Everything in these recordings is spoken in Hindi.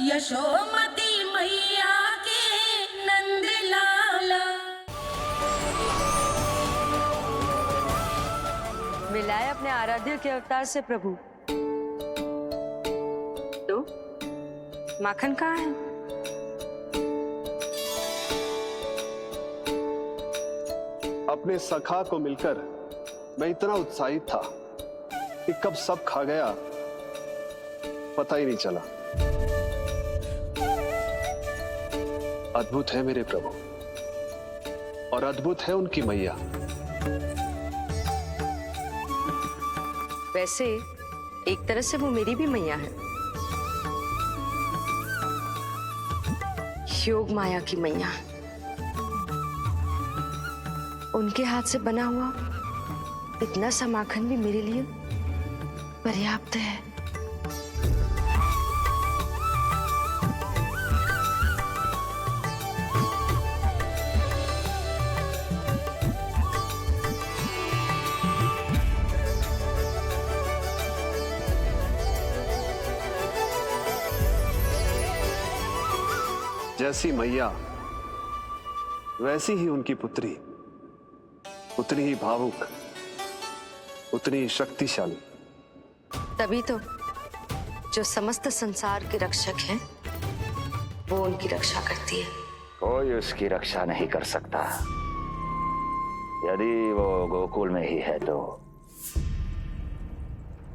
यशोमती मैया के नंद लाला। मिलाए अपने आराध्य के अवतार से प्रभु। तो माखन कहाँ है? अपने सखा को मिलकर मैं इतना उत्साहित था कि कब सब खा गया पता ही नहीं चला। अद्भुत है मेरे प्रभु और अद्भुत है उनकी मैया। वैसे एक तरह से वो मेरी भी मैया है, योग माया की मैया। उनके हाथ से बना हुआ इतना सा माखन भी मेरे लिए पर्याप्त है। जैसी मैया वैसी ही उनकी पुत्री, उतनी ही भावुक, उतनी ही शक्तिशाली। तभी तो जो समस्त संसार के रक्षक हैं, वो उनकी रक्षा करती है। कोई उसकी रक्षा नहीं कर सकता। यदि वो गोकुल में ही है तो।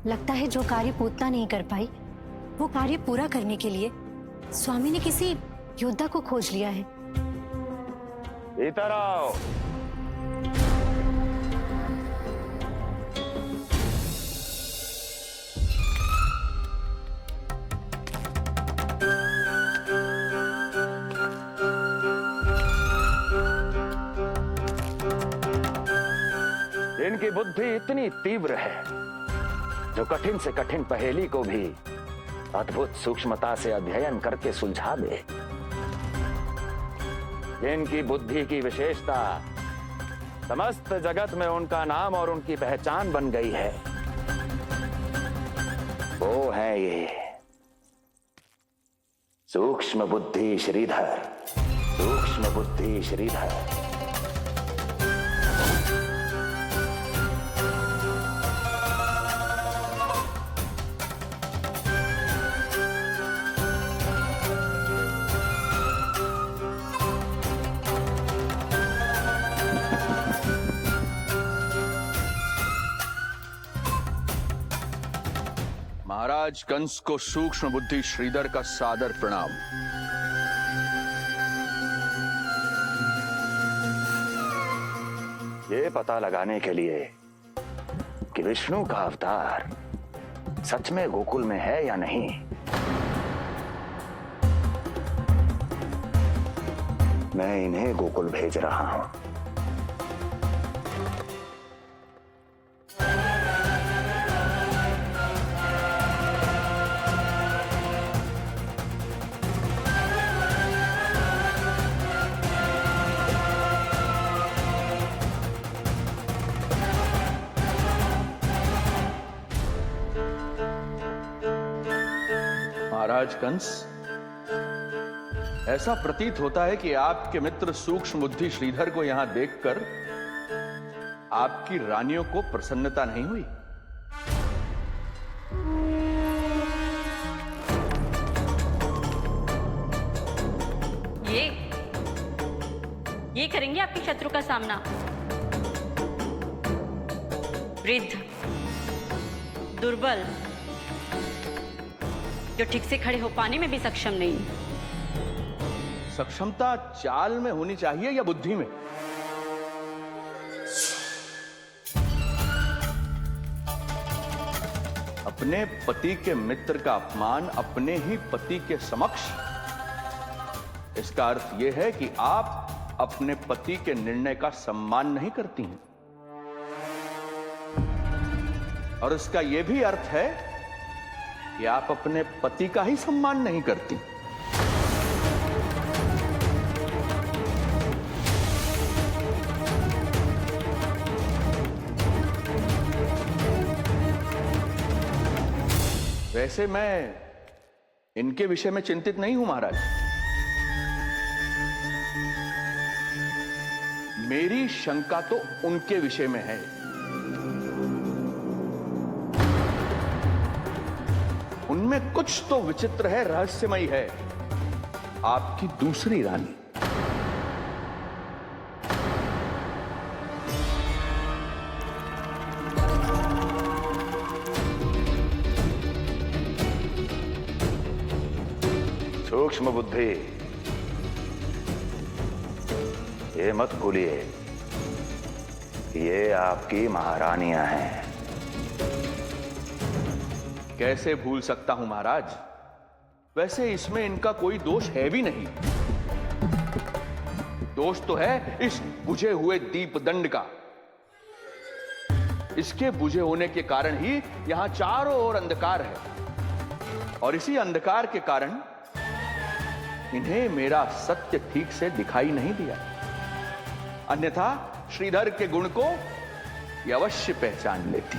लगता है जो कार्य पूतना नहीं कर पाई, वो कार्य पूरा करने के लिए स्वामी ने किसी योद्धा को खोज लिया है। इधर आओ। इनकी बुद्धि इतनी तीव्र है जो कठिन से कठिन पहेली को भी अद्भुत सूक्ष्मता से अध्ययन करके सुलझा दे। इनकी बुद्धि की विशेषता समस्त जगत में उनका नाम और उनकी पहचान बन गई है। वो है ये सूक्ष्म बुद्धि श्रीधर, सूक्ष्म बुद्धि श्रीधर। महाराज कंस को सूक्ष्म बुद्धि श्रीधर का सादर प्रणाम। ये पता लगाने के लिए कि विष्णु का अवतार सच में गोकुल में है या नहीं, मैं इन्हें गोकुल भेज रहा हूं। महाराज कंस, ऐसा प्रतीत होता है कि आपके मित्र सूक्ष्म बुद्धि श्रीधर को यहां देखकर आपकी रानियों को प्रसन्नता नहीं हुई। ये करेंगे आपके शत्रु का सामना। वृद्ध, दुर्बल, जो ठीक से खड़े हो पाने में भी सक्षम नहीं। सक्षमता चाल में होनी चाहिए या बुद्धि में? अपने पति के मित्र का अपमान अपने ही पति के समक्ष, इसका अर्थ यह है कि आप अपने पति के निर्णय का सम्मान नहीं करती हैं। और इसका यह भी अर्थ है कि आप अपने पति का ही सम्मान नहीं करती। वैसे मैं इनके विषय में चिंतित नहीं हूं महाराज। मेरी शंका तो उनके विषय में है। उनमें कुछ तो विचित्र है, रहस्यमयी है। आपकी दूसरी रानी। सूक्ष्म बुद्धि, ये मत भूलिए ये आपकी महारानियां हैं। कैसे भूल सकता हूं महाराज? वैसे इसमें इनका कोई दोष है भी नहीं। दोष तो है इस बुझे हुए दीपदंड का। इसके बुझे होने के कारण ही यहां चारों ओर अंधकार है, और इसी अंधकार के कारण इन्हें मेरा सत्य ठीक से दिखाई नहीं दिया। अन्यथा श्रीधर के गुण को ये अवश्य पहचान लेती,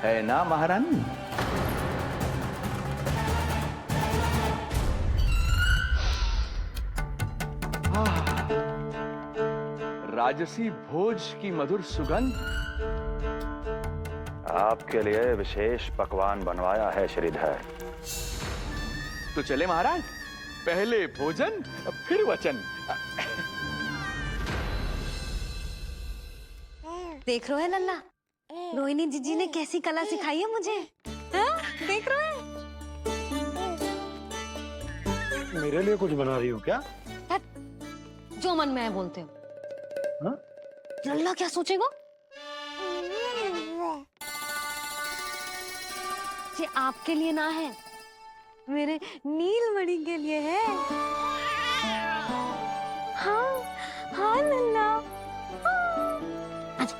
है ना महारानी? राजसी भोज की मधुर सुगंध। आपके लिए विशेष पकवान बनवाया है श्रीधर। तो चले महाराज, पहले भोजन फिर वचन। देख रहे हो लल्ला, रोहिणी जीजी ने कैसी कला सिखाई है मुझे। हाँ? देख रहे हो? मेरे लिए कुछ बना रही हो क्या? जो मन में आए बोलते हो। हाँ? लल्ला क्या सोचेगा? ये आपके लिए ना है, मेरे नीलमणि के लिए है। हाँ हाँ लल्ला, हाँ। अच्छा।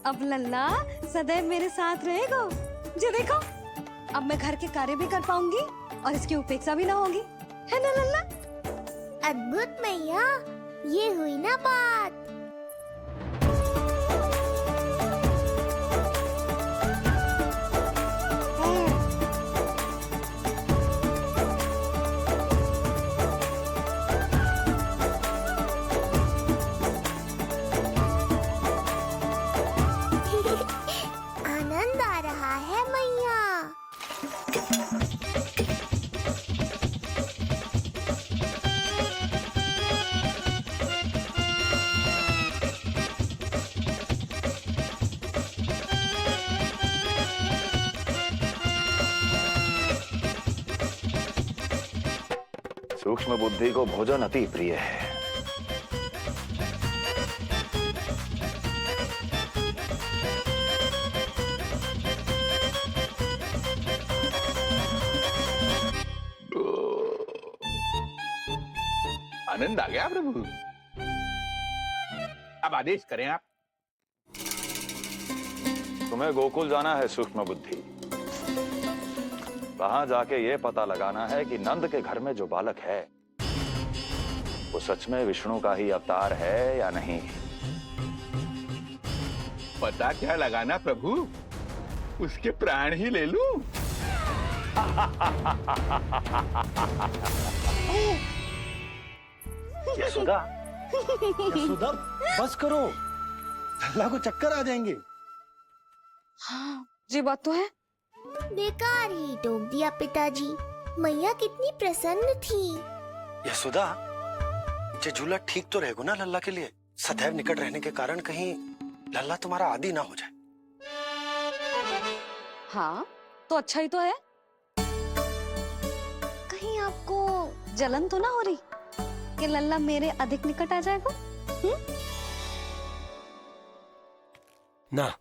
अब लल्ला सदैव मेरे साथ रहेगा। जो देखो, अब मैं घर के कार्य भी कर पाऊंगी और इसकी उपेक्षा भी ना होगी, है ना लल्ला? अद्भुत मैया, ये हुई ना बात। आनंद आ रहा है मैया। सूक्ष्म बुद्धि को भोजन अति प्रिय है। आनंद आ गया प्रभु। अब आदेश करें आप। तुम्हें गोकुल जाना है सूक्ष्म बुद्धि। वहां जाके ये पता लगाना है कि नंद के घर में जो बालक है वो सच में विष्णु का ही अवतार है या नहीं। पता क्या लगाना प्रभु? उसके प्राण ही ले लूं। यशोदा, यशोदा बस करो, लल्ला को चक्कर आ जाएंगे। हाँ, ये बात तो है। बेकार ही टोक दिया पिताजी। मैया कितनी प्रसन्न थी। यशोदा, ये झूला ठीक तो रहेगा ना लल्ला के लिए? सदैव निकट रहने के कारण कहीं लल्ला तुम्हारा आदी ना हो जाए। हाँ, तो अच्छा ही तो है। कहीं आपको जलन तो ना हो रही कि लल्ला मेरे अधिक निकट आ जाएगा? ना,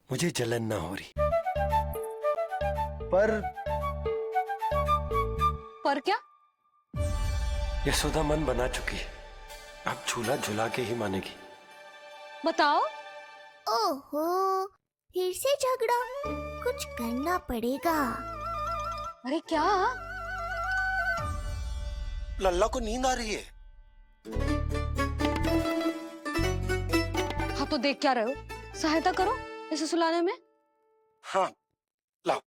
मुझे जलन ना हो रही। पर क्या? यशोदा मन बना चुकी है, अब झूला झूला के ही मानेगी। बताओ। ओहो, फिर से झगड़ा। कुछ करना पड़ेगा। अरे क्या? लल्ला को नींद आ रही है। हाँ तो देख क्या रहे हो? सहायता करो इसे सुलाने में। हाँ लाओ।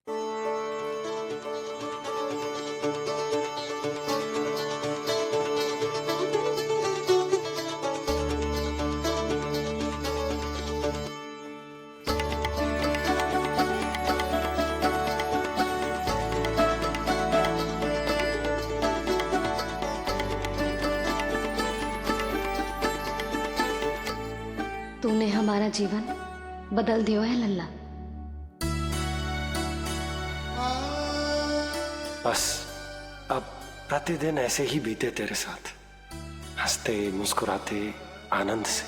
तूने हमारा जीवन बदल दियो है लल्ला। बस अब प्रतिदिन ऐसे ही बीते तेरे साथ, हंसते मुस्कुराते आनंद से।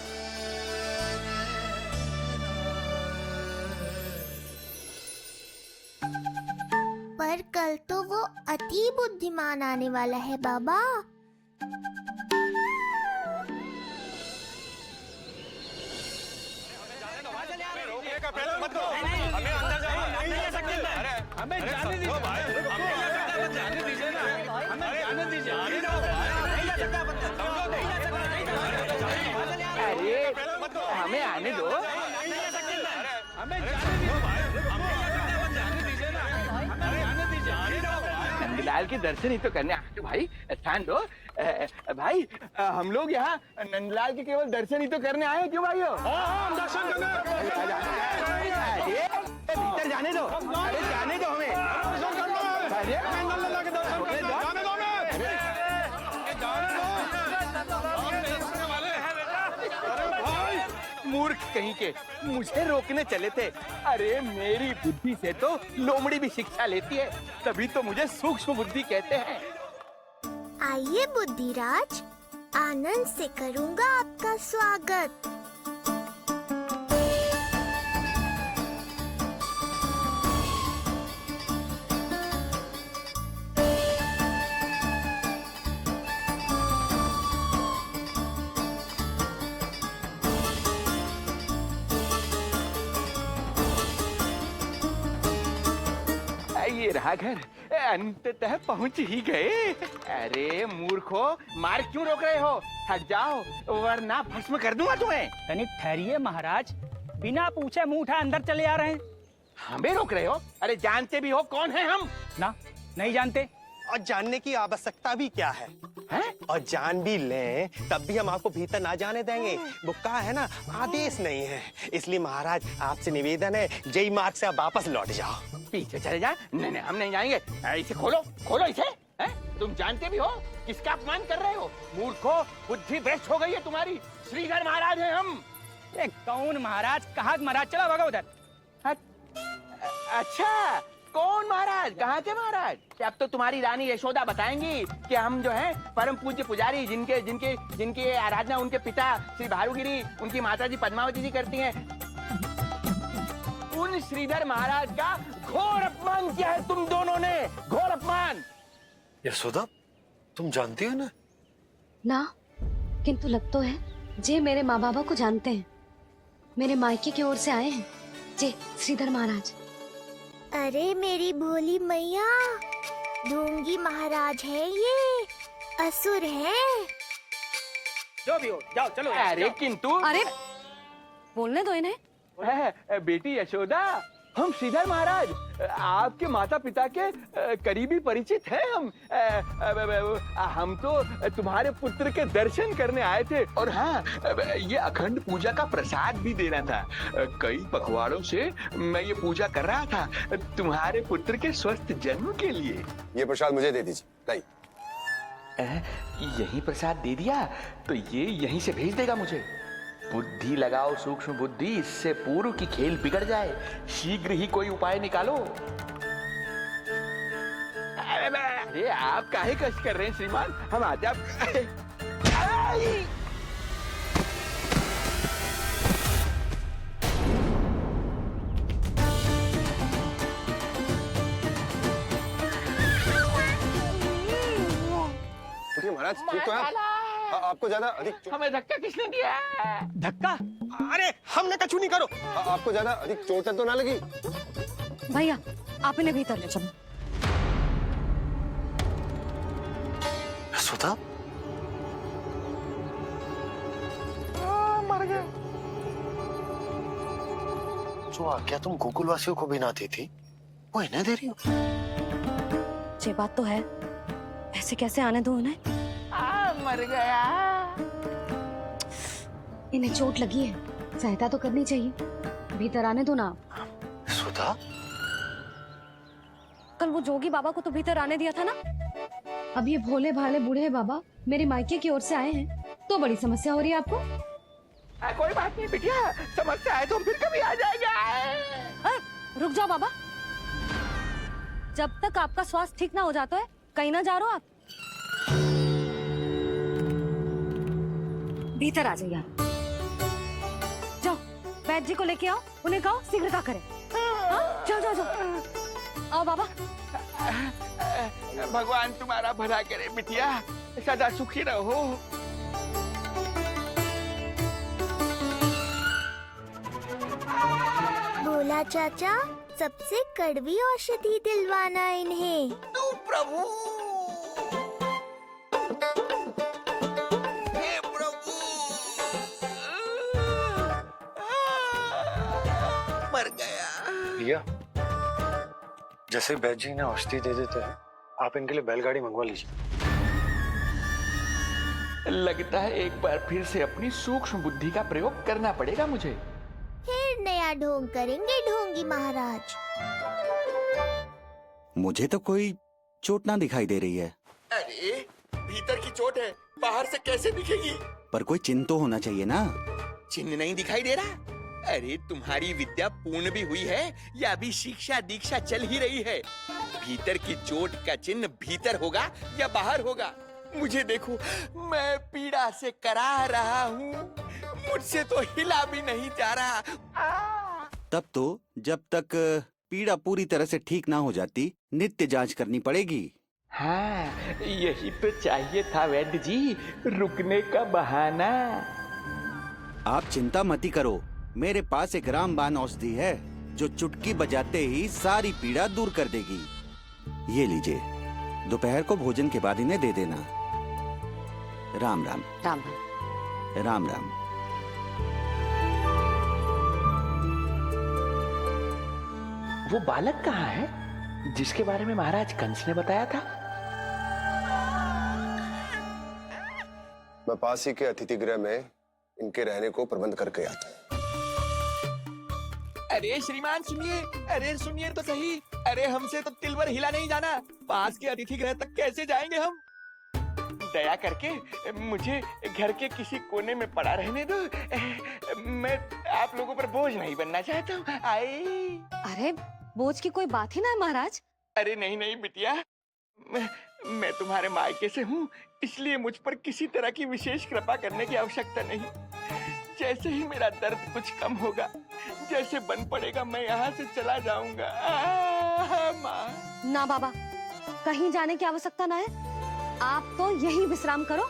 पर कल तो वो अति बुद्धिमान आने वाला है बाबा। हमें आने दो। नंदलाल के दर्शन ही तो करने आए भाई, स्थान दो। भाई हम लोग यहाँ नंदलाल के केवल दर्शन ही तो करने आए, क्यों भाई हो? दर्शन करने। भीतर जाने दो, अरे जाने दो हमें। मूर्ख कहीं के, मुझे रोकने चले थे। अरे मेरी बुद्धि से तो लोमड़ी भी शिक्षा लेती है, तभी तो मुझे सूक्ष्म बुद्धि कहते हैं। आइए बुद्धिराज, आनंद से करूंगा आपका स्वागत। ये रहा घर, अंततः पहुंच ही गए। अरे मूर्खो, मार क्यों रोक रहे हो? हट जाओ वरना भस्म कर दूंगा तुम्हें। तनिक ठहरिए महाराज, बिना पूछे मुंह उठा अंदर चले आ रहे हैं। हमें रोक रहे हो? अरे जानते भी हो कौन है हम? ना, नहीं जानते। और जानने की आवश्यकता भी क्या है? हैं? और जान भी लें तब भी हम आपको भीतर ना जाने देंगे। वो कहा है ना, आदेश नहीं है। इसलिए महाराज आपसे निवेदन है, जय मार्ग से आप वापस लौट जाओ। पीछे चले जाए? नहीं नहीं, हम नहीं जाएंगे। इसे खोलो, खोलो इसे। हैं? तुम जानते भी हो किसका अपमान कर रहे हो? मूर्खो, बुद्धि भ्रष्ट हो गई है तुम्हारी। श्रीधर महाराज हैं हम। ये कौन महाराज? कहाँ महाराज? चलो भगा उधर। अच्छा, कौन महाराज? कहाँ के महाराज? अब तो तुम्हारी रानी यशोदा बताएंगी कि हम जो हैं परम पूज्य पुजारी, जिनके जिनके जिनकी आराधना उनके पिता श्री भारुगिरी, उनकी माता जी पद्मावती जी करती हैं। उन श्रीधर महाराज का घोर अपमान किया है तुम दोनों ने, घोर अपमान। यशोदा, तुम जानती हो ना? ना, किंतु लग तो है जे मेरे माँ बाबा को जानते हैं। मेरे मायके की ओर से आए हैं जे श्रीधर महाराज। अरे मेरी भोली मैया, ढोंगी महाराज है ये, असुर है। जो भी हो, जाओ चलो। अरे किंतु, अरे बोलने दो इन्हें। बेटी यशोदा, हम श्रीधर महाराज आपके माता पिता के करीबी परिचित हैं। हम तो तुम्हारे पुत्र के दर्शन करने आए थे। और हाँ, ये अखंड पूजा का प्रसाद भी देना था। कई पखवाड़ों से मैं ये पूजा कर रहा था तुम्हारे पुत्र के स्वस्थ जन्म के लिए। ये प्रसाद मुझे दे दीजिए। नहीं, यही प्रसाद दे दिया तो ये यहीं से भेज देगा मुझे। बुद्धि लगाओ सूक्ष्म बुद्धि, इससे पूर्व की खेल बिगड़ जाए। शीघ्र ही कोई उपाय निकालो। अरे आप काहे कष्ट कर रहे हैं श्रीमान? हम आते आप। महाराज ठीक तो है? आपको ज्यादा अधिक हमें धक्का किसने दिया? धक्का? अरे हमने कछु नहीं करो। आपको ज्यादा अधिक चोट तो ना लगी? भैया आप इन्हें भीतर ले चलो। सुधा मर गए। जो आज्ञा तुम गोकुल वासियों को भी ना दी थी वो इन्हें दे रही हो? ये बात तो है, ऐसे कैसे आने दो उन्हें? मर गया। इन्हें चोट लगी है, सहायता तो करनी चाहिए, भीतर आने दो ना। सुधा कल वो जोगी बाबा को तो भीतर आने दिया था ना। अब ये भोले भाले बूढ़े बाबा मेरे मायके की ओर से आए हैं, तो बड़ी समस्या हो रही है आपको। कोई बात नहीं बिटिया, समस्या है तो फिर कभी आ जाएगा। रुक जाओ बाबा, जब तक आपका स्वास्थ्य ठीक ना हो जाता है कहीं ना जा रहे हो आप। भीतर आ जाइए आप। जाओ वैद्य जी को लेके आओ, उन्हें कहो शीघ्रता करें। हाँ? जाओ जाओ जाओ, आओ बाबा। भगवान तुम्हारा भला करे बिटिया, सदा सुखी रहो। बोला चाचा सबसे कड़वी औषधि दिलवाना इन्हें। तू प्रभु, हे प्रभु, मर गया। भैया जैसे वैद्य जी ने औषधि दे देते हैं, आप इनके लिए बैलगाड़ी मंगवा लीजिए। लगता है एक बार फिर से अपनी सूक्ष्म बुद्धि का प्रयोग करना पड़ेगा मुझे। फिर नया ढोंग करेंगे ढोंगी महाराज। मुझे तो कोई चोट ना दिखाई दे रही है। अरे भीतर की चोट है, बाहर से कैसे दिखेगी? पर कोई चिन्ह तो होना चाहिए ना। चिन्ह नहीं दिखाई दे रहा? अरे तुम्हारी विद्या पूर्ण भी हुई है या अभी शिक्षा दीक्षा चल ही रही है? भीतर की चोट का चिन्ह भीतर होगा या बाहर होगा? मुझे देखो, मैं पीड़ा से करा रहा हूँ, मुझसे तो हिला भी नहीं जा रहा। तब तो जब तक पीड़ा पूरी तरह से ठीक ना हो जाती नित्य जांच करनी पड़ेगी। हाँ, यही तो चाहिए था वैद्य जी, रुकने का बहाना। आप चिंता मती करो, मेरे पास एक रामबाण औषधि है जो चुटकी बजाते ही सारी पीड़ा दूर कर देगी। ये लीजिए, दोपहर को भोजन के बाद इन्हें दे देना। राम राम। राम राम राम। वो बालक कहाँ है जिसके बारे में महाराज कंस ने बताया था? मैं पास ही के अतिथि गृह में इनके रहने को प्रबंध करके आता हूँ। अरे श्रीमान सुनिए, अरे सुनिए तो सही। अरे हमसे तो तिलवर हिला नहीं जाना, पास के अतिथि गृह तक कैसे जाएंगे हम? दया करके मुझे घर के किसी कोने में पड़ा रहने दो, मैं आप लोगों पर बोझ नहीं बनना चाहता हूँ। आई। अरे बोझ की कोई बात ही ना है महाराज। अरे नहीं नहीं बिटिया, मैं तुम्हारे मायके से हूँ, इसलिए मुझ पर किसी तरह की विशेष कृपा करने की आवश्यकता नहीं। जैसे ही मेरा दर्द कुछ कम होगा, जैसे बन पड़ेगा, मैं यहाँ से चला जाऊंगा। माँ। ना बाबा, कहीं जाने की आवश्यकता ना है, आप तो यही विश्राम करो।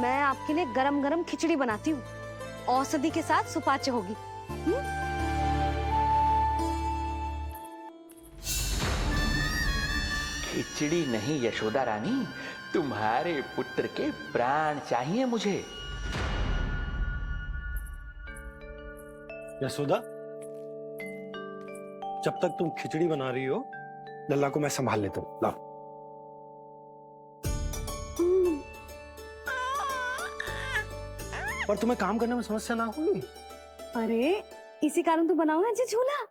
मैं आपके लिए गरम गरम खिचड़ी बनाती हूँ, औषधि के साथ सुपाच्य होगी। खिचड़ी नहीं यशोदा रानी, तुम्हारे पुत्र के प्राण चाहिए मुझे। यशोदा, जब तक तुम खिचड़ी बना रही हो, लल्ला को मैं संभाल लेता हूँ। लाओ। पर तुम्हें काम करने में समस्या ना होगी? अरे इसी कारण तो बनाऊंगा जी झूला।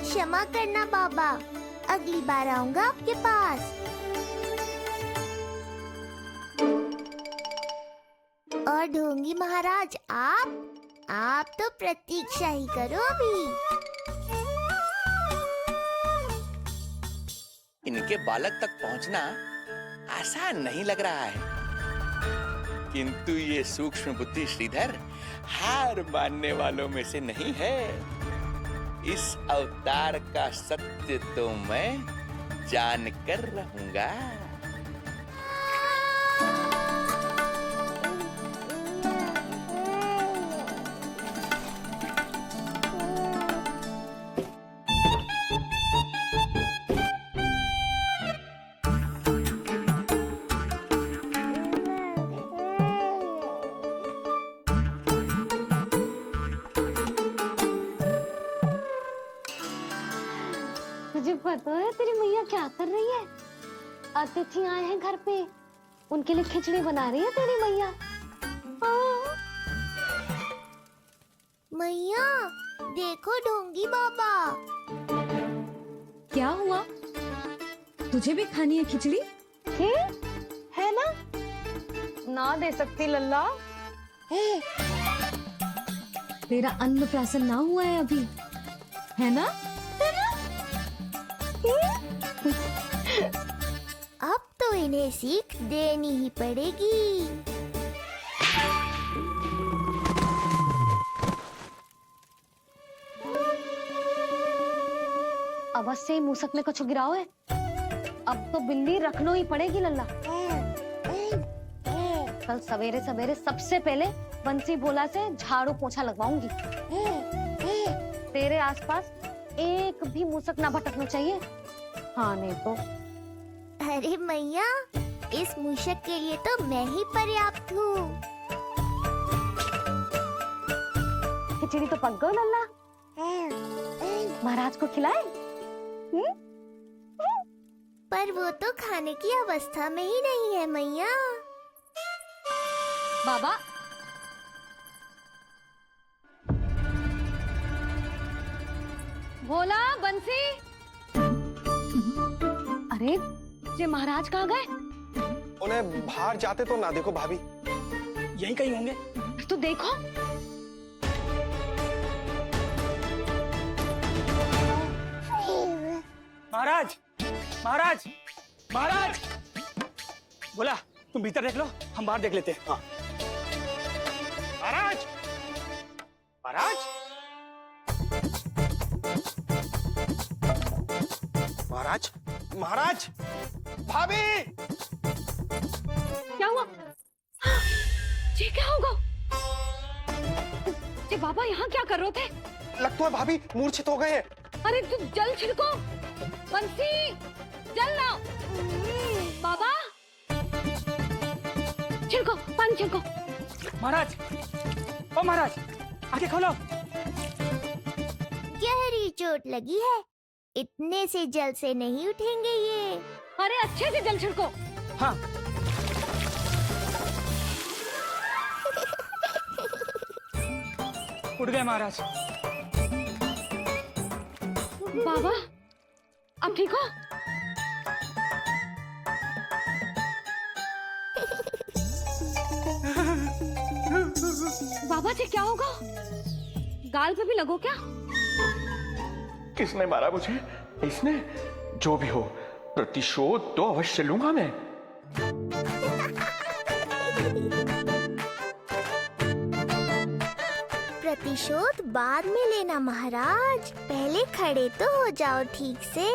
क्षमा करना बाबा, अगली बार आऊंगा आपके पास। और ढोंगी महाराज, आप तो प्रतीक्षा ही करो अभी। इनके बालक तक पहुंचना आसान नहीं लग रहा है, किंतु ये सूक्ष्म बुद्धि श्रीधर हार मानने वालों में से नहीं है। इस अवतार का सत्य तो मैं जानकर रहूंगा। तुझे पता है तेरी मैया क्या कर रही है? अतिथि आए हैं घर पे, उनके लिए खिचड़ी बना रही है तेरी मैया। मैया देखो ढोंगी बाबा। क्या हुआ? तुझे भी खानी है खिचड़ी? है ना? ना दे सकती लल्ला। तेरा अन्न प्राशन ना हुआ है अभी, है ना? अब तो इन्हें सीख देनी ही पड़ेगी। अवश्य ही मूसक ने कुछ गिराओ है। अब तो बिल्ली रखना ही पड़ेगी लल्ला। कल सवेरे सवेरे सबसे पहले बंसी भोला से झाड़ू पोछा लगवाऊंगी। तेरे आसपास एक भी मूसक ना भटकना चाहिए। हाँ नहीं तो। अरे मैया, इस मूषक के लिए तो मैं ही पर्याप्त हूँ। खिचड़ी तो पक गई लल्ला। महाराज को खिलाए? पर वो तो खाने की अवस्था में ही नहीं है मैया। बाबा भोला, बंसी। अरे ये महाराज कहाँ गए? उन्हें बाहर जाते तो ना देखो भाभी। यहीं कहीं होंगे। तो देखो। महाराज, महाराज, महाराज। बोला तुम भीतर देख लो, हम बाहर देख लेते हैं। हाँ। महाराज, महाराज, महाराज, महाराज, भाभी। क्या हुआ? ये क्या होगा? ये बाबा यहाँ क्या कर रहे थे? लगता है भाभी मूर्छित हो गए हैं। अरे तू जल छिड़को। बंसी जल लाओ। बाबा छिड़को, पानी छिड़को। महाराज, ओ महाराज, आंखें खोलो। गहरी चोट लगी है, इतने से जल से नहीं उठेंगे ये। अरे अच्छे से जल छिड़को। हाँ। उठ गए महाराज। बाबा अब ठीक हो? बाबा जी क्या होगा? गाल पे भी लगो क्या? किसने मारा मुझे? इसने? जो भी हो, प्रतिशोध तो अवश्य लूंगा मैं। प्रतिशोध बाद में लेना महाराज, पहले खड़े तो हो जाओ ठीक से।